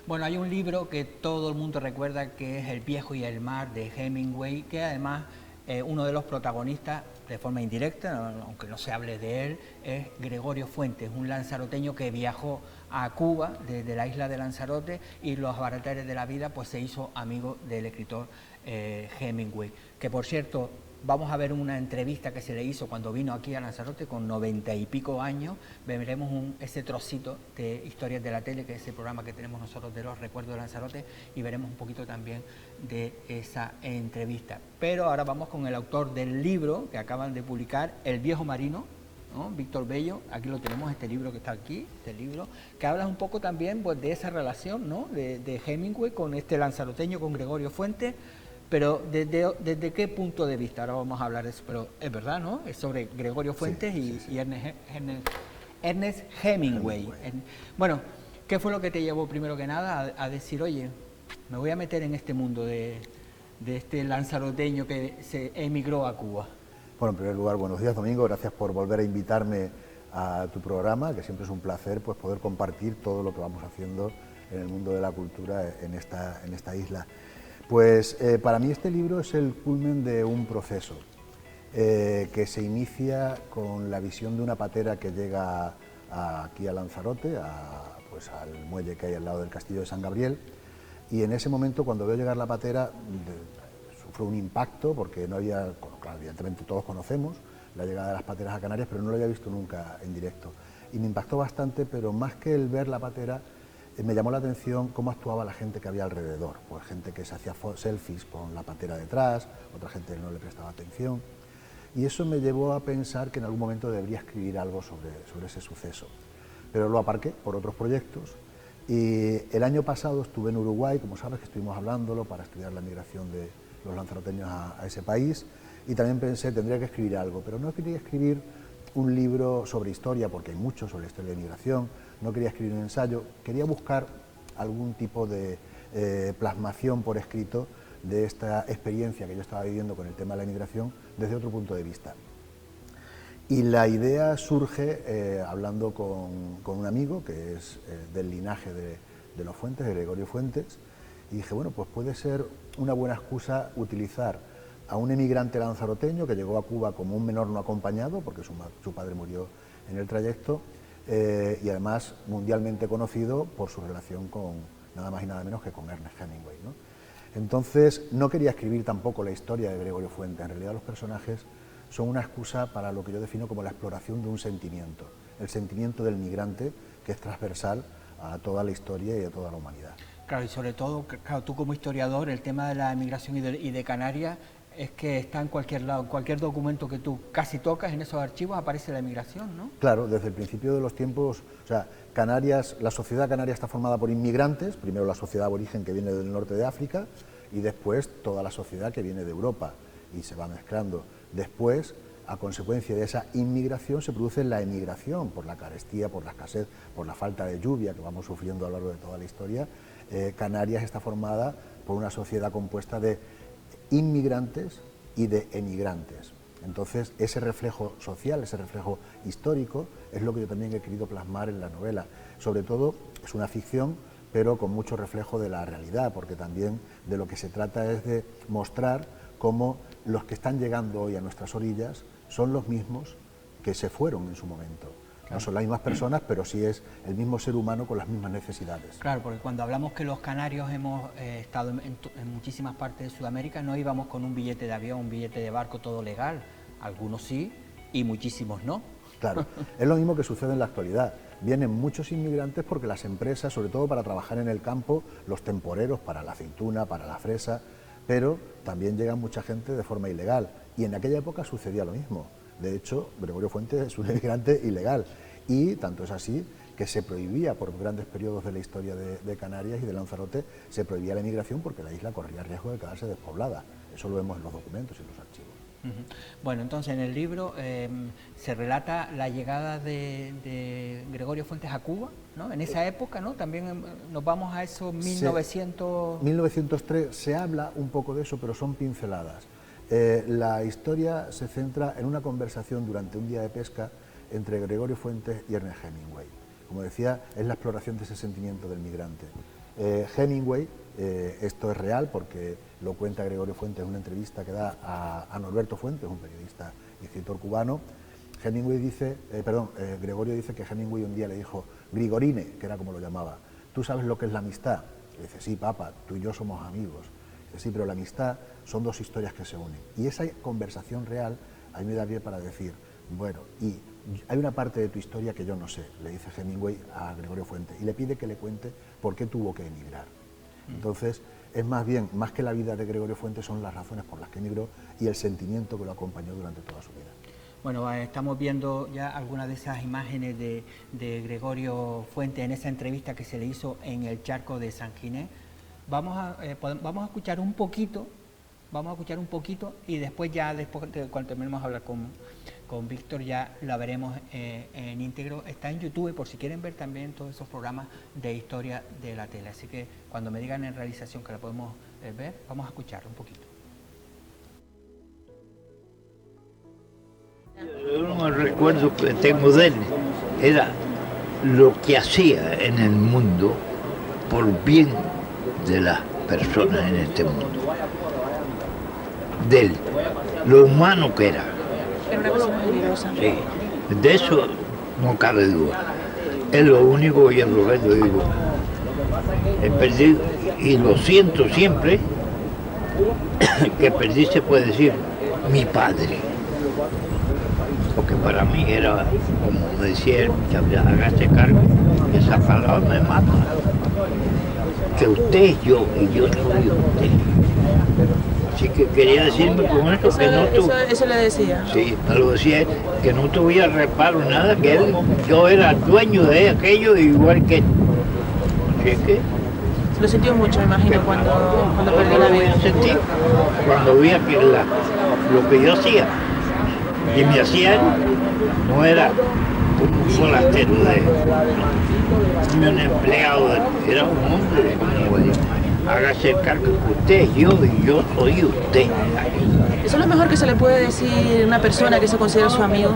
Bueno, hay un libro que todo el mundo recuerda que es El viejo y el mar de Hemingway, que además uno de los protagonistas, de forma indirecta, aunque no se hable de él, es Gregorio Fuentes, un lanzaroteño que viajó a Cuba desde la isla de Lanzarote y los avatares de la vida, pues se hizo amigo del escritor Hemingway, que por cierto vamos a ver una entrevista que se le hizo cuando vino aquí a Lanzarote con 90 y pico años. Veremos ese trocito de Historias de la Tele, que es el programa que tenemos nosotros de los recuerdos de Lanzarote, y veremos un poquito también de esa entrevista. Pero ahora vamos con el autor del libro que acaban de publicar, El viejo marino, ¿no? Víctor Bello. Aquí lo tenemos, este libro que está aquí, este libro, que habla un poco también pues, de esa relación, ¿no? de Hemingway con este lanzaroteño, con Gregorio Fuentes. Pero ¿desde qué punto de vista? Ahora vamos a hablar de eso, pero es verdad, ¿no? Es sobre Gregorio Fuentes y Ernest Hemingway. Bueno, ¿qué fue lo que te llevó primero que nada a decir, oye, me voy a meter en este mundo de este lanzaroteño que se emigró a Cuba? Bueno, en primer lugar, buenos días, Domingo. Gracias por volver a invitarme a tu programa, que siempre es un placer pues, poder compartir todo lo que vamos haciendo en el mundo de la cultura en esta isla. Pues para mí este libro es el culmen de un proceso que se inicia con la visión de una patera que llega aquí a Lanzarote, pues al muelle que hay al lado del castillo de San Gabriel, y en ese momento cuando veo llegar la patera sufro un impacto porque no había, claro, evidentemente todos conocemos la llegada de las pateras a Canarias, pero no lo había visto nunca en directo, y me impactó bastante, pero más que el ver la patera, me llamó la atención cómo actuaba la gente que había alrededor, pues gente que se hacía selfies con la patera detrás, otra gente que no le prestaba atención, y eso me llevó a pensar que en algún momento debería escribir algo sobre ese suceso, pero lo aparqué por otros proyectos, y el año pasado estuve en Uruguay, como sabes que estuvimos hablándolo, para estudiar la migración de los lanzaroteños a ese país, y también pensé, tendría que escribir algo, pero no quería escribir un libro sobre historia, porque hay mucho sobre la historia de migración, no quería escribir un ensayo, quería buscar algún tipo de plasmación por escrito de esta experiencia que yo estaba viviendo con el tema de la inmigración desde otro punto de vista. Y la idea surge hablando con un amigo que es del linaje de los Fuentes, de Gregorio Fuentes, y dije, bueno, pues puede ser una buena excusa utilizar a un emigrante lanzaroteño que llegó a Cuba como un menor no acompañado, porque su padre murió en el trayecto, y además mundialmente conocido por su relación con nada más y nada menos que con Ernest Hemingway, ¿no? Entonces no quería escribir tampoco la historia de Gregorio Fuentes, en realidad los personajes son una excusa para lo que yo defino como la exploración de un sentimiento, el sentimiento del migrante, que es transversal a toda la historia y a toda la humanidad. Claro, y sobre todo, claro, tú como historiador, el tema de la emigración y de Canarias es que está en cualquier lado, en cualquier documento que tú casi tocas en esos archivos aparece la emigración, ¿no? Claro, desde el principio de los tiempos, o sea, Canarias, la sociedad canaria está formada por inmigrantes, primero la sociedad aborigen que viene del norte de África y después toda la sociedad que viene de Europa y se va mezclando. Después, a consecuencia de esa inmigración, se produce la emigración por la carestía, por la escasez, por la falta de lluvia que vamos sufriendo a lo largo de toda la historia. Canarias está formada por una sociedad compuesta de inmigrantes y de emigrantes. Entonces, ese reflejo social, ese reflejo histórico, es lo que yo también he querido plasmar en la novela. Sobre todo, es una ficción, pero con mucho reflejo de la realidad, porque también de lo que se trata es de mostrar cómo los que están llegando hoy a nuestras orillas son los mismos que se fueron en su momento. Claro. No son las mismas personas, pero sí es el mismo ser humano con las mismas necesidades. Claro, porque cuando hablamos que los canarios hemos estado en muchísimas partes de Sudamérica, no íbamos con un billete de avión, un billete de barco, todo legal. Algunos sí y muchísimos no. Claro, es lo mismo que sucede en la actualidad. Vienen muchos inmigrantes porque las empresas, sobre todo para trabajar en el campo, los temporeros para la aceituna, para la fresa, pero también llega mucha gente de forma ilegal. Y en aquella época sucedía lo mismo. De hecho, Gregorio Fuentes es un inmigrante ilegal. Y tanto es así que se prohibía por grandes periodos de la historia de Canarias y de Lanzarote, se prohibía la inmigración porque la isla corría riesgo de quedarse despoblada. Eso lo vemos en los documentos y en los archivos. Bueno, entonces en el libro se relata la llegada de Gregorio Fuentes a Cuba, ¿no? En esa época, ¿no? También nos vamos a esos 1900... 1903, se habla un poco de eso, pero son pinceladas. La historia se centra en una conversación durante un día de pesca entre Gregorio Fuentes y Ernest Hemingway. Como decía, es la exploración de ese sentimiento del migrante. Hemingway, esto es real porque lo cuenta Gregorio Fuentes en una entrevista que da a Norberto Fuentes, un periodista y escritor cubano. Gregorio dice que Hemingway un día le dijo: Grigorine, que era como lo llamaba, ¿tú sabes lo que es la amistad? Y dice: sí, papá, tú y yo somos amigos. Dice: sí, pero la amistad son dos historias que se unen. Y esa conversación real a mí me da pie para decir, bueno, y hay una parte de tu historia que yo no sé, le dice Hemingway a Gregorio Fuentes, y le pide que le cuente por qué tuvo que emigrar. Entonces, es más bien, más que la vida de Gregorio Fuentes, son las razones por las que emigró y el sentimiento que lo acompañó durante toda su vida. Bueno, estamos viendo ya algunas de esas imágenes de Gregorio Fuentes en esa entrevista que se le hizo en el charco de San Ginés. Vamos a escuchar un poquito, y después cuando terminemos de hablar con Víctor ya la veremos en íntegro. Está en YouTube por si quieren ver también todos esos programas de historia de la tele. Así que cuando me digan en realización que la podemos ver, vamos a escuchar un poquito. Un recuerdo que tengo de él era lo que hacía en el mundo por bien de las personas en este mundo. De él, lo humano que era. Era una persona generosa. Sí, de eso no cabe duda. Es lo único que yo, Roberto, digo. He perdido, y lo siento siempre, que perdí, se puede decir, mi padre. Porque para mí era, como me decía él, hágase cargo, esa palabra me mata. Que usted es yo y yo soy usted. Así que quería decirme con esto que no tuve. Eso le decía. Sí, me lo decía él, que no tuviera reparo en nada, que yo era dueño de aquello igual que él. Así que. Lo sintió mucho, me imagino, cuando perdió la vida. Sentí cuando vi que lo que yo hacía. Y me hacía él, no era un forastero ni un empleado, era un hombre, hágase cargo que usted es yo y yo soy usted. Eso es lo mejor que se le puede decir a una persona que se considera su amigo,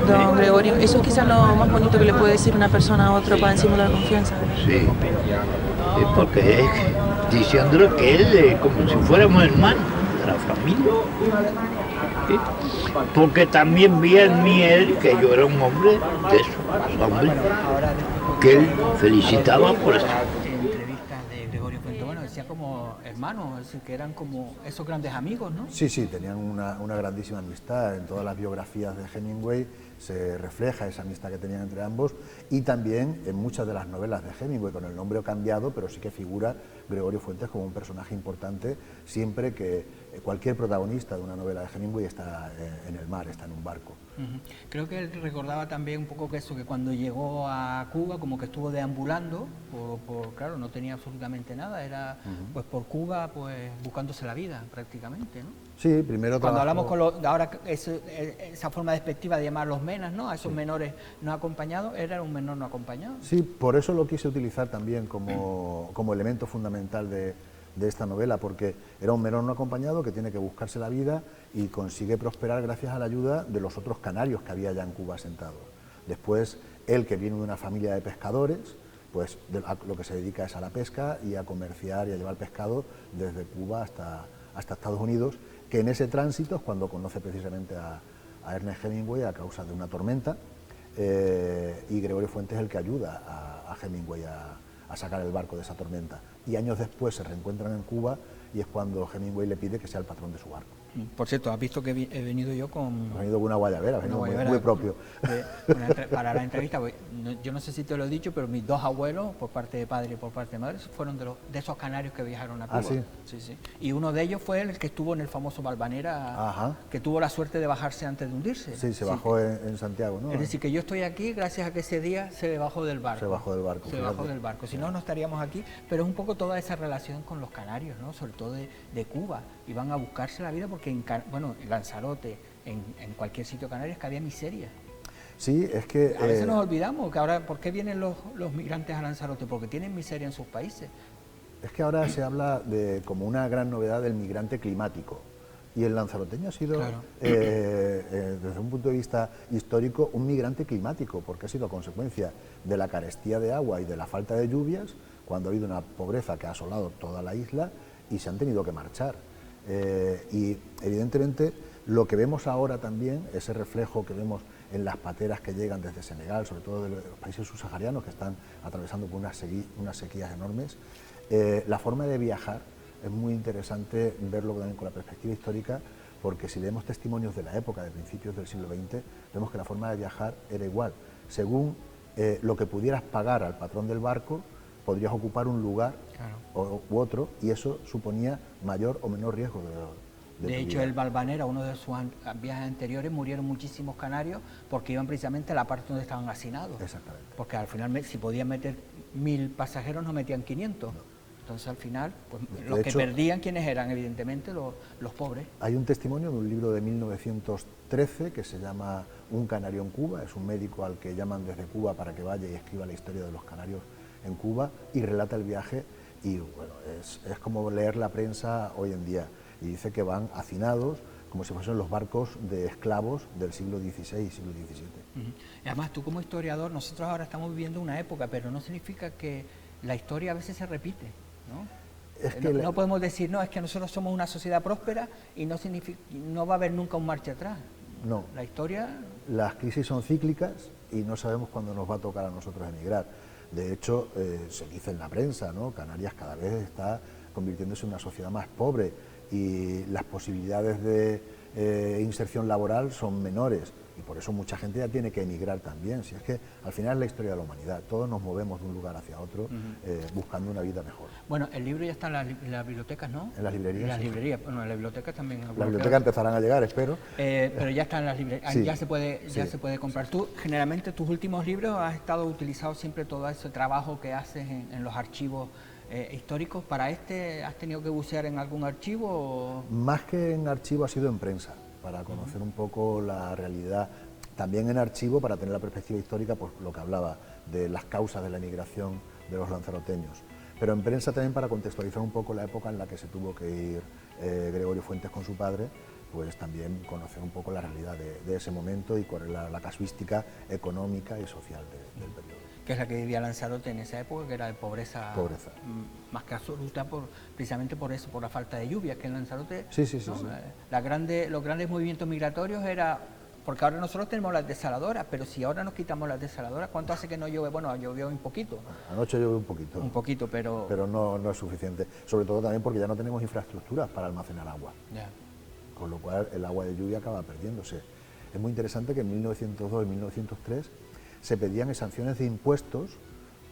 don Gregorio. Eso es quizás lo más bonito que le puede decir una persona a otra para simular confianza. Sí, es porque es diciéndole que él es como si fuéramos hermanos de la familia. ¿Sí? Porque también vi en mí él que yo era un hombre de esos hombres que él felicitaba por eso. Entrevistas de Gregorio Fuentes, bueno, decía como hermanos, es decir, que eran como esos grandes amigos, ¿no? Sí, tenían una grandísima amistad. En todas las biografías de Hemingway se refleja esa amistad que tenían entre ambos, y también en muchas de las novelas de Hemingway, con el nombre cambiado, pero sí que figura Gregorio Fuentes como un personaje importante siempre que cualquier protagonista de una novela de Hemingway está en el mar, está en un barco. Creo que él recordaba también un poco que eso, que cuando llegó a Cuba como que estuvo deambulando, claro, no tenía absolutamente nada, era pues por Cuba pues buscándose la vida prácticamente, ¿no? Sí, primero cuando trabajó... hablamos ahora esa forma despectiva de llamar los menas, ¿no? A esos menores no acompañados, era un menor no acompañado. Sí, por eso lo quise utilizar también como elemento fundamental de esta novela, porque era un menor no acompañado que tiene que buscarse la vida y consigue prosperar gracias a la ayuda de los otros canarios que había ya en Cuba asentados. Después, él, que viene de una familia de pescadores, pues lo que se dedica es a la pesca y a comerciar y a llevar pescado desde Cuba hasta Estados Unidos, que en ese tránsito es cuando conoce precisamente a Ernest Hemingway a causa de una tormenta, y Gregorio Fuentes es el que ayuda a Hemingway a sacar el barco de esa tormenta. Y años después se reencuentran en Cuba y es cuando Hemingway le pide que sea el patrón de su barco. Por cierto, has visto que he venido yo con... He venido con una guayabera, muy propio. Para la entrevista, pues, yo no sé si te lo he dicho, pero mis dos abuelos, por parte de padre y por parte de madre, fueron de esos canarios que viajaron a Cuba. ¿Ah, sí? Sí. Y uno de ellos fue el que estuvo en el famoso Valvanera, que tuvo la suerte de bajarse antes de hundirse. Sí, se bajó en Santiago, ¿no? Es decir, que yo estoy aquí gracias a que ese día se bajó del barco. Se bajó del barco. Se bajó del barco, si no, no estaríamos aquí, pero es un poco toda esa relación con los canarios, ¿no? Sobre todo de Cuba. Iban a buscarse la vida porque, en Lanzarote, en cualquier sitio canario, es que había miseria. Sí, es que... A veces nos olvidamos que ahora, ¿por qué vienen los migrantes a Lanzarote? Porque tienen miseria en sus países. Es que ahora se habla como una gran novedad del migrante climático. Y el lanzaroteño ha sido, claro, desde un punto de vista histórico, un migrante climático, porque ha sido a consecuencia de la carestía de agua y de la falta de lluvias, cuando ha habido una pobreza que ha asolado toda la isla y se han tenido que marchar. Y evidentemente lo que vemos ahora también, ese reflejo que vemos en las pateras que llegan desde Senegal, sobre todo de los países subsaharianos que están atravesando por unas sequías enormes, la forma de viajar es muy interesante verlo también con la perspectiva histórica, porque si leemos testimonios de la época, de principios del siglo XX, vemos que la forma de viajar era igual. Según lo que pudieras pagar al patrón del barco, podrías ocupar un lugar u otro, y eso suponía mayor o menor riesgo de hecho, vida. el Valvanera, uno de sus viajes anteriores, murieron muchísimos canarios porque iban precisamente a la parte donde estaban hacinados. Exactamente. Porque al final, si podían meter 1000 pasajeros, no metían 500. No. Entonces, al final, pues, los que perdían, ¿quiénes eran? Evidentemente, los pobres. Hay un testimonio de un libro de 1913 que se llama Un canario en Cuba. Es un médico al que llaman desde Cuba para que vaya y escriba la historia de los canarios en Cuba y relata el viaje. Y bueno, es como leer la prensa hoy en día. Y dice que van hacinados como si fuesen los barcos de esclavos del siglo XVI y siglo XVII. Y además, tú como historiador, nosotros ahora estamos viviendo una época, pero no significa que la historia a veces se repite, ¿no? Es que no podemos decir, no, es que nosotros somos una sociedad próspera y no va a haber nunca un marcha atrás. No. La historia... Las crisis son cíclicas y no sabemos cuándo nos va a tocar a nosotros emigrar. De hecho, se dice en la prensa, ¿no? Canarias cada vez está convirtiéndose en una sociedad más pobre y las posibilidades de inserción laboral son menores, y por eso mucha gente ya tiene que emigrar también. Si es que al final es la historia de la humanidad, todos nos movemos de un lugar hacia otro buscando una vida mejor. Bueno, el libro ya está en las bibliotecas, ¿no? En las librerías. En las librerías, bueno, en las bibliotecas también. Las bibliotecas empezarán a llegar, espero. Pero ya está en las librerías, sí, ya se puede comprar. Tú, generalmente, tus últimos libros has estado utilizando siempre todo ese trabajo que haces en los archivos históricos. ¿Para este has tenido que bucear en algún archivo? O... Más que en archivo ha sido en prensa, para conocer un poco la realidad. También en archivo para tener la perspectiva histórica, pues lo que hablaba de las causas de la emigración de los lanzaroteños. Pero en prensa también para contextualizar un poco la época en la que se tuvo que ir Gregorio Fuentes con su padre, pues también conocer un poco la realidad de ese momento y cuál es la casuística económica y social del periodo. Que es la que vivía Lanzarote en esa época, que era de pobreza. Más que absoluta, precisamente por eso, por la falta de lluvia, que en Lanzarote, sí. los grandes movimientos migratorios era, porque ahora nosotros tenemos las desaladoras, pero si ahora nos quitamos las desaladoras, ¿cuánto hace que no llueve? Bueno, llovió un poquito. Anoche llovió un poquito. Un poquito, pero... Pero no es suficiente, sobre todo también porque ya no tenemos infraestructuras para almacenar agua. Ya. Con lo cual el agua de lluvia acaba perdiéndose. Es muy interesante que en 1902 y 1903 se pedían sanciones de impuestos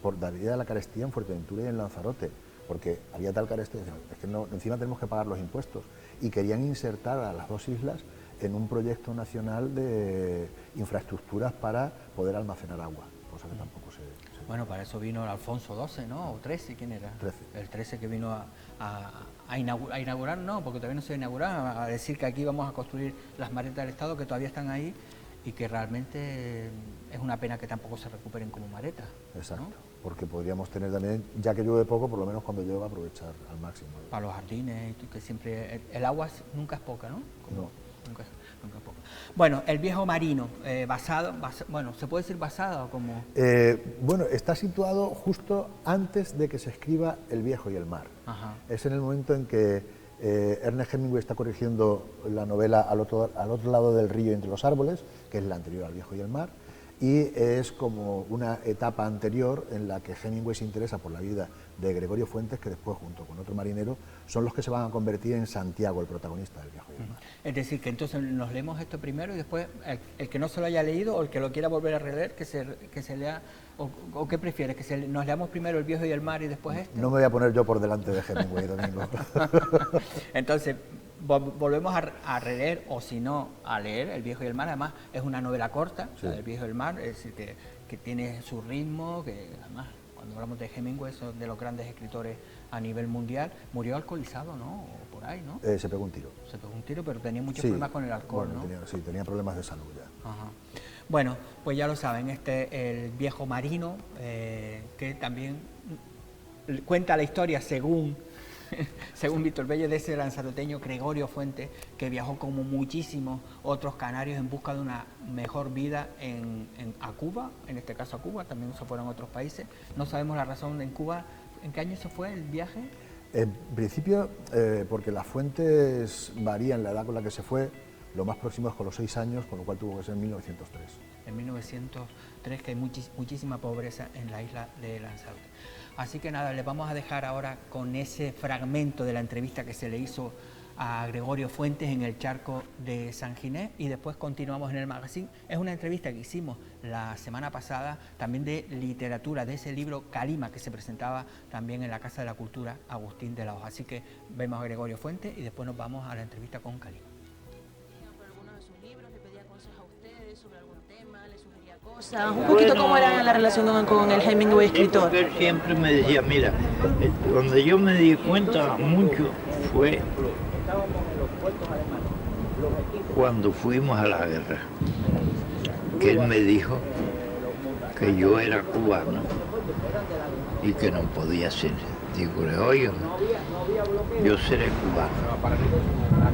por la medida de la carestía en Fuerteventura y en Lanzarote, porque había tal carestía, es que no, encima tenemos que pagar los impuestos, y querían insertar a las dos islas en un proyecto nacional de infraestructuras para poder almacenar agua, cosa que tampoco se... Bueno, para eso vino Alfonso XII, ¿no? O XIII, ¿quién era? 13. El 13 que vino a inaugurar, no, porque todavía no se inauguraba, a decir que aquí vamos a construir las maretas del Estado, que todavía están ahí, y que realmente es una pena que tampoco se recuperen como maretas. Exacto, ¿no? Porque podríamos tener también, ya que llueve poco, por lo menos cuando llueva aprovechar al máximo. Para los jardines, que siempre el agua nunca es poca, ¿no? No. Nunca es poca. Bueno, el viejo marino, bueno, ¿se puede decir basado como...? Bueno, está situado justo antes de que se escriba El viejo y el mar. Ajá. Es en el momento en que Ernest Hemingway está corrigiendo la novela al otro lado del río entre los árboles, que es la anterior al viejo y el mar, y es como una etapa anterior en la que Hemingway se interesa por la vida de Gregorio Fuentes, que después, junto con otro marinero, son los que se van a convertir en Santiago, el protagonista del viejo y el mar. Es decir, que entonces nos leemos esto primero y después el que no se lo haya leído o el que lo quiera volver a releer, que se lea, o ¿qué prefieres? ¿Que nos leamos primero el viejo y el mar y después este? No me voy a poner yo por delante de Hemingway, Domingo. Entonces, volvemos a releer, o si no, a leer El viejo y el mar. Además, es una novela corta, sí. El viejo y el mar, es decir, que tiene su ritmo, que además, cuando hablamos de Hemingway, es de los grandes escritores a nivel mundial. Murió alcoholizado, ¿no? O por ahí, ¿no? Se pegó un tiro. Se pegó un tiro, pero tenía muchos problemas con el alcohol, bueno, ¿no? Tenía problemas de salud ya. Ajá. Bueno, pues ya lo saben, el viejo marino, que también cuenta la historia según Víctor Bello, de ese lanzaroteño Gregorio Fuentes, que viajó como muchísimos otros canarios en busca de una mejor vida a Cuba, en este caso a Cuba, también se fueron a otros países. No sabemos la razón en Cuba, ¿En qué año se fue el viaje? En principio, porque las fuentes varían la edad con la que se fue, lo más próximo es con los 6 años, con lo cual tuvo que ser en 1903. En 1903, que hay muchísima pobreza en la isla de Lanzarote. Así que nada, les vamos a dejar ahora con ese fragmento de la entrevista que se le hizo a Gregorio Fuentes en el charco de San Ginés y después continuamos en el magazine. Es una entrevista que hicimos la semana pasada también de literatura, de ese libro Calima que se presentaba también en la Casa de la Cultura Agustín de la Hoja. Así que vemos a Gregorio Fuentes y después nos vamos a la entrevista con Calima. Un poquito cómo era la relación con el Hemingway escritor. Él siempre me decía, mira, donde yo me di cuenta mucho fue cuando fuimos a la guerra, que él me dijo que yo era cubano y que no podía ser. Digo, oye, yo seré cubano,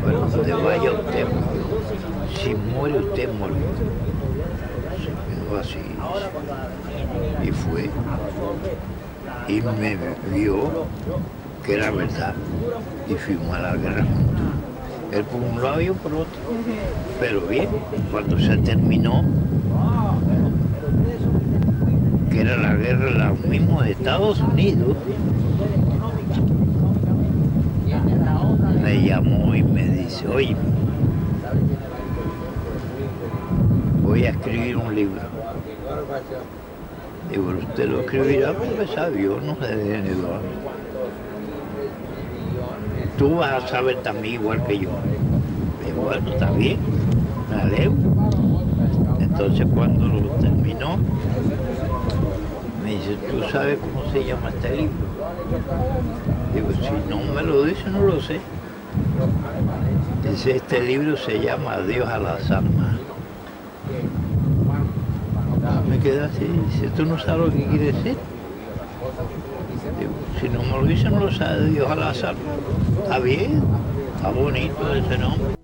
pero donde vaya usted, si muere usted, muere. Así, y fue, y me vio que era verdad, y fuimos a la guerra juntos, él por un lado y yo por otro, pero bien, cuando se terminó, que era la guerra de los mismos Estados Unidos, me llamó y me dice, oye, voy a escribir un libro. Digo, usted lo escribirá porque sabe, yo no sé de dónde. Tú vas a saber también igual que yo. Digo, bueno, está bien, me alegro. Entonces cuando lo terminó, me dice, ¿tú sabes cómo se llama este libro? Digo, si no me lo dice, no lo sé. Dice, este libro se llama Adiós a las almas. Me quedé así, dice, ¿tú no sabes lo que quiere decir? Digo, si no me lo dice, no lo sabe, Dios al azar. Está bien, está bonito ese nombre.